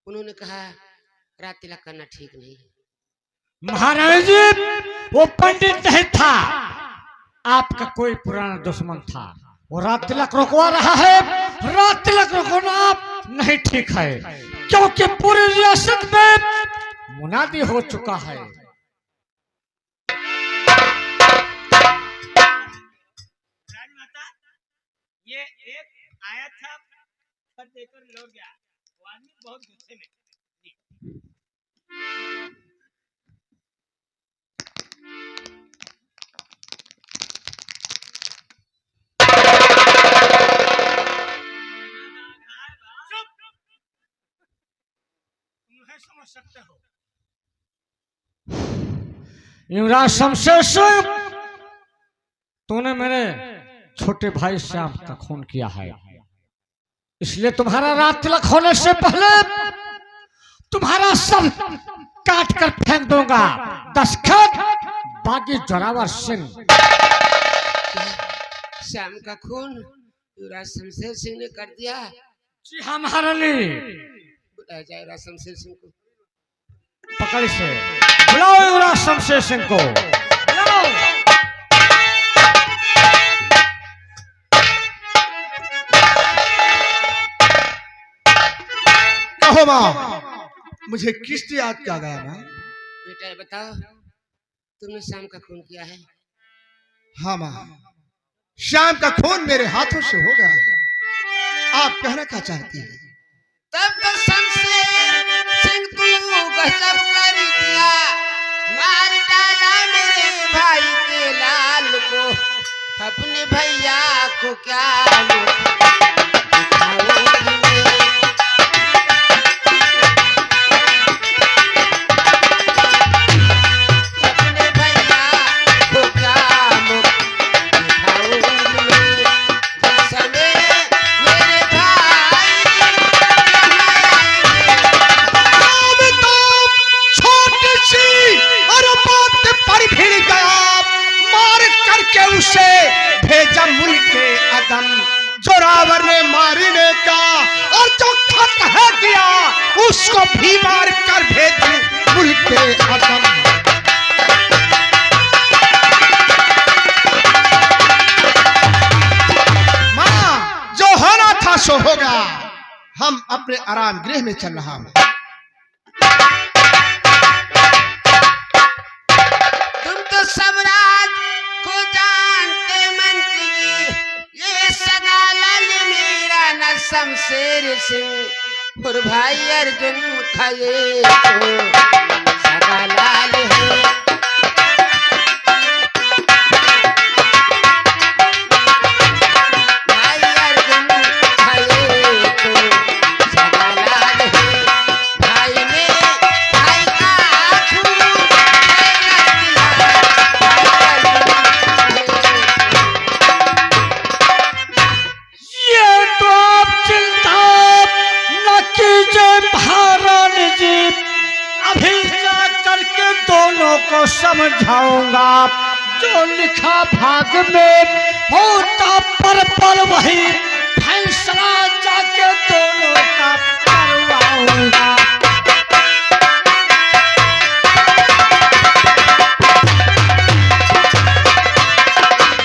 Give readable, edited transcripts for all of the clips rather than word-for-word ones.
उन्होंने कहा रात तिलक करना ठीक नहीं है। महाराज जी वो पंडित नहीं था, आपका कोई पुराना दुश्मन था। वो रात तिलक रुकवा रहा है। रात तिलक रुकवाना नहीं ठीक है, क्योंकि पूरी रियासत में मुनादी हो चुका है। राजमाता, ये एक आया था, खत देकर लौट गया। वो आदमी बहुत गुस्से में। तुम्हें समझ सकते हो। युवराज शमशेर सिंह, तूने मेरे छोटे भाई श्याम का खून किया है, इसलिए तुम्हारा रात तिलक होने से पहले तुम्हारा सर काट कर फेंक दूंगा। दस्तखत बागी जोरावर सिंह। श्याम का खून युवराज शमशेर सिंह ने कर दिया। जी हाँ महारानी। बुलाया जाए युवराज शमशेर सिंह को। पकड़ से बुलाओ युवराज शमशेर सिंह को, बुलाओ। कहो माँ, मुझे किस याद क्या गया माँ? बेटा ये बताओ, तुमने श्याम का खून किया है? हाँ माँ, श्याम का खून मेरे हाथों से हो गया है। आप कहना क्या चाहती हैं? तब तो शमशेर सिंह तू गजब कर दिया, मार डाला मेरे भाई के लाल को, अपने भैया को क्या दिखाऊंगी मैं। अपने भैया को क्या दिखाऊंगी मैं। जिस समय मेरे भाई छोटी सी और बात पर भिड़ गया, मार करके उसे भेजा मुल्क अदम। जोरावर ने मारने का और जो खत है दिया, उसको भी मार कर भेजी मुल्क अदम। माँ, जो होना था सो होगा। हम अपने आराम गृह में चल रहा हूँ। तुम तो सब राज को जानते मंत्री जी, ये सगा लाल मेरा न शमशेर सिंह और भाई अर्जुन का ये तो सगा लाल है। भाई अर्जुन का ये तो सगा लाल है। भाई ने भाई का खून ये तो आप चिंता न कीजिए महारानी जी, अभी जा करके दोनों को समझाऊंगा। जो लिखा भाग में होता पर वही फैसला जाके दोनों का करवाऊंगा।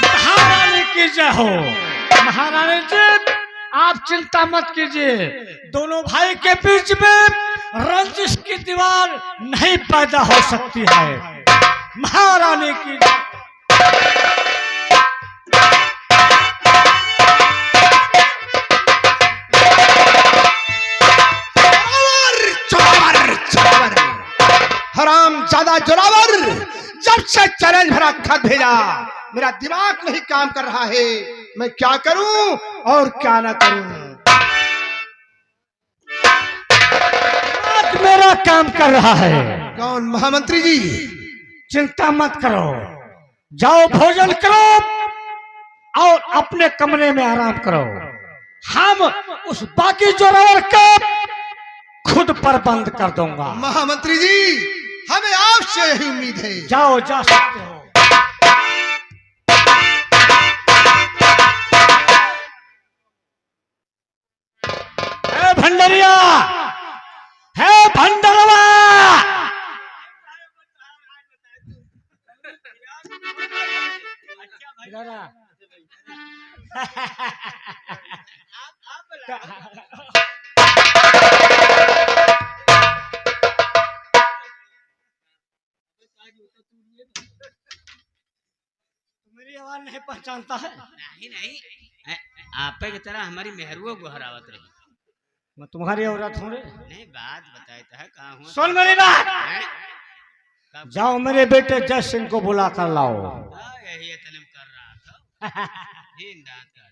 महारानी की जय हो। महारानी जी आप चिंता मत कीजिए, दोनों भाई के बीच में रंजिश की दीवार नहीं पैदा हो सकती है। महारानी की जय। जोरावर, जोरावर, हराम ज्यादा जोरावर, जब से चैलेंज भरा खत भेजा, मेरा दिमाग नहीं काम कर रहा है। मैं क्या करूं और क्या ना करूं। आज मेरा काम कर रहा है। कौन? महामंत्री जी। चिंता मत करो, जाओ भोजन करो और अपने कमरे में आराम करो। हम उस बाकी जोरावर को खुद पर बंद कर दूंगा। महामंत्री जी, हमें आपसे यही उम्मीद है। जाओ, जा सकते हो। भंडरिया जरा आप बुलाओ। मेरी आवाज नहीं पहचानता है? नहीं नहीं, आपे की तरह हमारी मेहरुआ को हरावत रही। मैं तुम्हारी औरत हूँ रे। नहीं बात बताए तो है कहाँ हूँ। सुन मेरी बात, हैं? कब? जाओ मेरे बेटे जय सिंह को बुला कर लाओ। यही तलम कर रहा था। नींद आता है।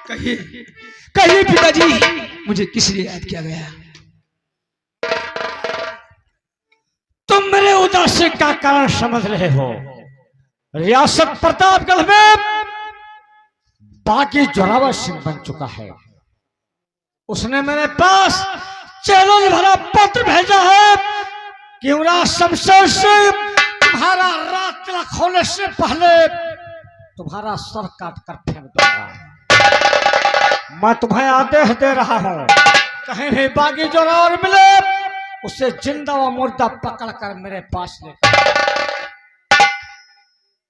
कहिए कहिए पिताजी, मुझे किस लिए याद किया गया? तुम मेरे उदासी का कारण समझ रहे हो। रियासत प्रतापगढ़ में बागी जोरावर सिंह बन चुका है। उसने मेरे पास चैलेंज भरा पत्र भेजा है कि युवराज शमशेर सिंह तुम्हारा रात तिलक होने से पहले तुम्हारा सर काट कर फेंक दूंगा। मैं तुम्हें आदेश दे रहा हूं, कहीं भी बागी जोरावर मिले उसे जिंदा व मुर्दा पकड़कर मेरे पास लेकर।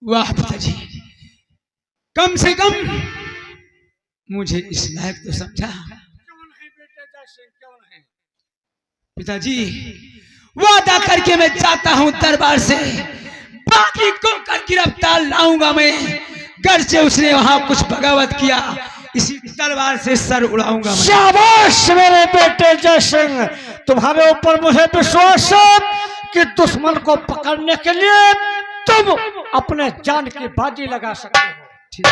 वाह पिताजी, कम से कम मुझे इस लायक तो समझा। पिताजी वादा करके मैं जाता हूं दरबार से, बाकी को कर गिरफ्तार लाऊंगा मैं। घर से उसने वहां कुछ बगावत किया, इसी तलवार से सर उड़ाऊंगा मैं। शाबाश मेरे बेटे जय सिंह, तुम्हारे ऊपर मुझे विश्वास है कि दुश्मन को पकड़ने के लिए तुम अपने जान की बाजी लगा सकते हो। ठीक।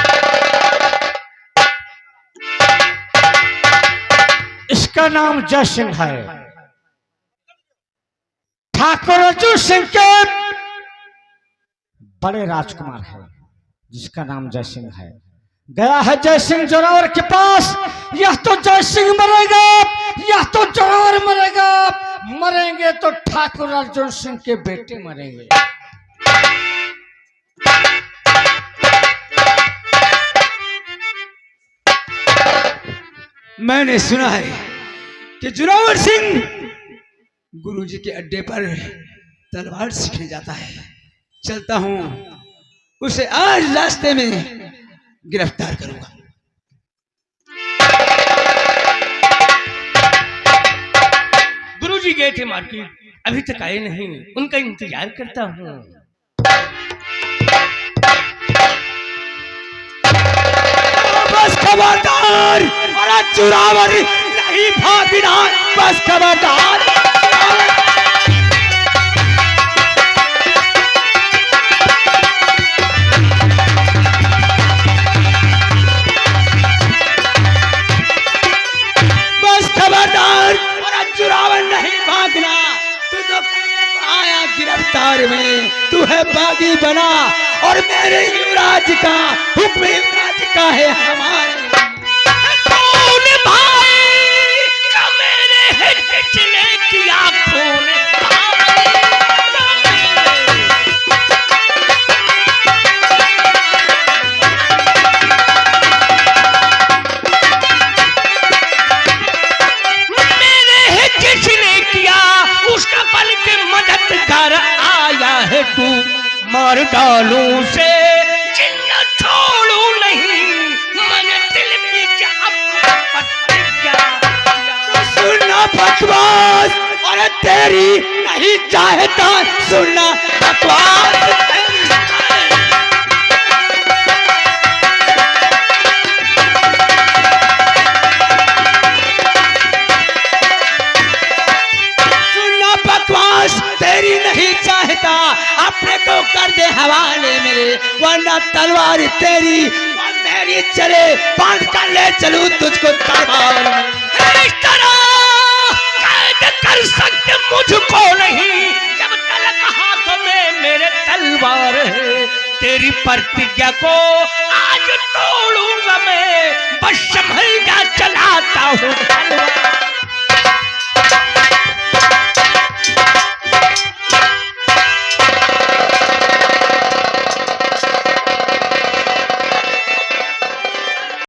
इसका नाम जय सिंह है, ठाकुर अर्जुन सिंह के बड़े राजकुमार है जिसका नाम जय सिंह है। गया है जय सिंह जोरावर के पास, यह तो जय सिंह मरेगा, यह तो जोरावर मरेगा। मरेंगे तो ठाकुर अर्जुन सिंह के बेटे मरेंगे। मैंने सुना है कि जोरावर सिंह गुरुजी के अड्डे पर तलवार सीखने जाता है। चलता हूं, उसे आज रास्ते में गिरफ्तार करूंगा। गुरुजी गए थे मार्केट, अभी तक आए नहीं, उनका इंतजार करता हूँ। बस खबरदार, अरे जोरावर नहीं भागना, बस खबरदार। बस खबरदार, अरे जोरावर नहीं भागना। तू तो करने को आया गिरफ्तार में, तू है बागी बना और मेरे युवराज का हुक्म युवराज का है हमारे। कौन भाई का मेरे हित ने किया खून मेरे हित जिसने किया उसका बल के मददगार आया है तू। मार डालू से जिन्ना छोड़ू नहीं, मन दिल पे सुनना बकवास, अरे तेरी नहीं चाहता सुनना बकवास। सुनना बकवास, तेरी नहीं चाहता, अपने को कर दे हवाले मेरे, वरना तलवार तेरी और मेरी चले, बांध कर ले चलूं तुझको तलवार में। इस तरह कैद कर सकते मुझको नहीं, जब तलक हाथ में मेरे तलवार है। तेरी प्रतिज्ञा को आज तोड़ूंगा मैं, बस संभल जा चलाता हूँ तलवार।